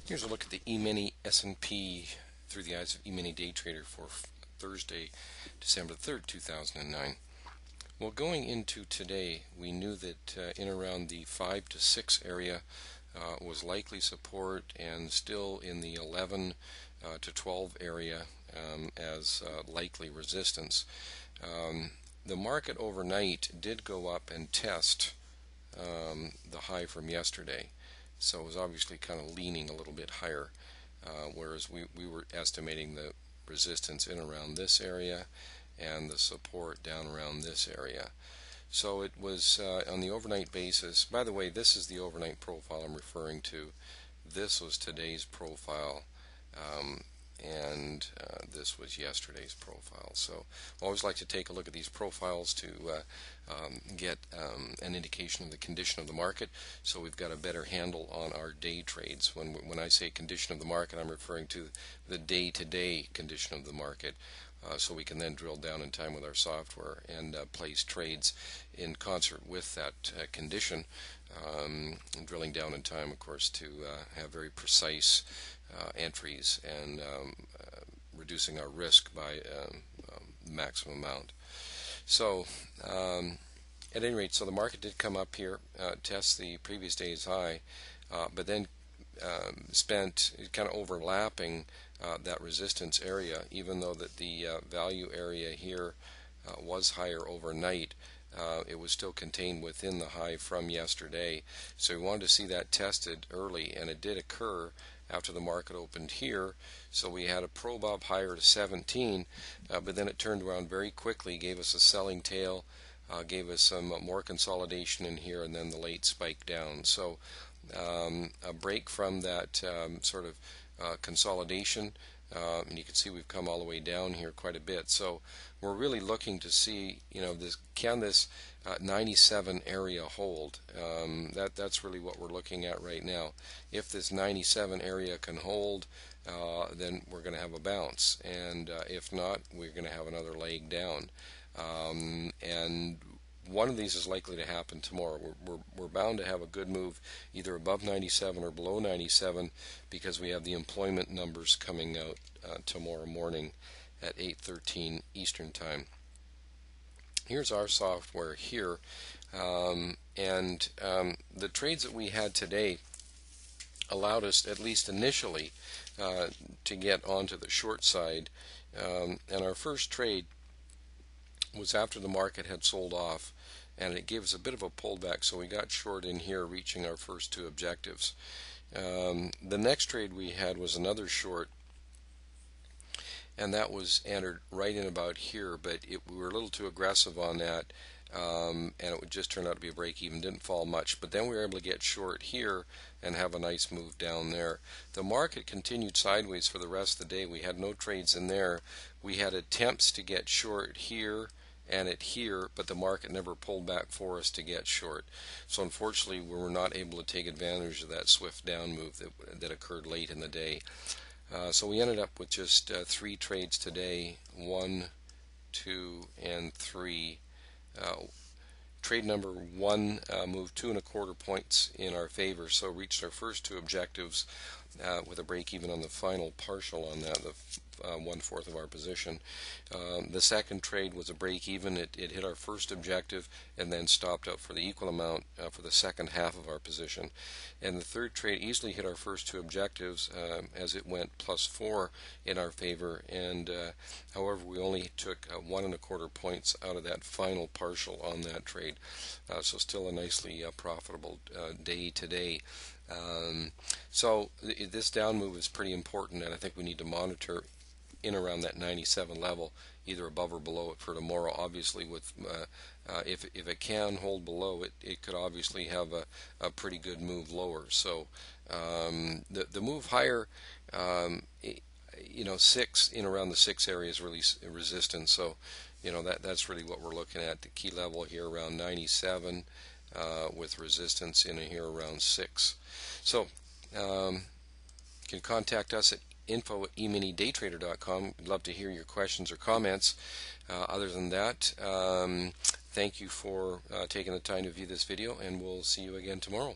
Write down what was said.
Here's a look at the E-mini S&P through the eyes of eMiniDayTrader for Thursday, December 3rd, 2009. Well, going into today, we knew that in around the 5 to 6 area was likely support, and still in the 11 to 12 area as likely resistance. The market overnight did go up and test the high from yesterday. So it was obviously kind of leaning a little bit higher, whereas we were estimating the resistance in around this area and the support down around this area. So it was on the overnight basis. By the way, this is the overnight profile I'm referring to. This was today's profile, and this was yesterday's profile. So I always like to take a look at these profiles to get an indication of the condition of the market, so we've got a better handle on our day trades. When I say condition of the market, I'm referring to the day-to-day condition of the market, so we can then drill down in time with our software and place trades in concert with that condition, drilling down in time, of course, to have very precise entries and reducing our risk by maximum amount. So at any rate, so the market did come up here, test the previous day's high, but then spent kind of overlapping that resistance area, even though that the value area here was higher overnight. It was still contained within the high from yesterday. So we wanted to see that tested early, and it did occur after the market opened here. So we had a probe up higher to 17, but then it turned around very quickly, gave us a selling tail, gave us some more consolidation in here, and then the late spike down. So a break from that sort of consolidation, and you can see we've come all the way down here quite a bit. So we're really looking to see, can this 97 area hold? That's really what we're looking at right now. If this 97 area can hold, then we're going to have a bounce, and if not, we're going to have another leg down. And one of these is likely to happen tomorrow. We're bound to have a good move either above 97 or below 97, because we have the employment numbers coming out tomorrow morning at 8:13 Eastern Time. Here's our software here, and the trades that we had today allowed us, at least initially, to get onto the short side, and our first trade was after the market had sold off, and it gave us a bit of a pullback, so we got short in here, reaching our first two objectives. The next trade we had was another short, and that was entered right in about here, but we were a little too aggressive on that, and it would just turn out to be a break even. Didn't fall much, but then we were able to get short here and have a nice move down there. The market continued sideways for the rest of the day. We had no trades in there. We had attempts to get short here and at here, but the market never pulled back for us to get short. So unfortunately, we were not able to take advantage of that swift down move that occurred late in the day. So we ended up with just 3 trades today, 1, 2, and 3. Trade number 1 moved 2 1/4 points in our favor, so reached our first 2 objectives with a break even on the final partial on that, the 1/4 of our position. The second trade was a break even. It hit our first objective and then stopped out for the equal amount for the second half of our position. And the third trade easily hit our first 2 objectives as it went +4 in our favor, and however we only took 1 1/4 points out of that final partial on that trade. So still a nicely profitable day today. So this down move is pretty important, and I think we need to monitor in around that 97 level, either above or below it for tomorrow. Obviously, with if it can hold below it, it could obviously have a pretty good move lower. So the move higher, 6 in around the 6 area is really resistance. So that's really what we're looking at. The key level here around 97. With resistance in here around 6. So you can contact us at info@eMiniDayTrader.com. We'd love to hear your questions or comments. Other than that, thank you for taking the time to view this video, and we'll see you again tomorrow.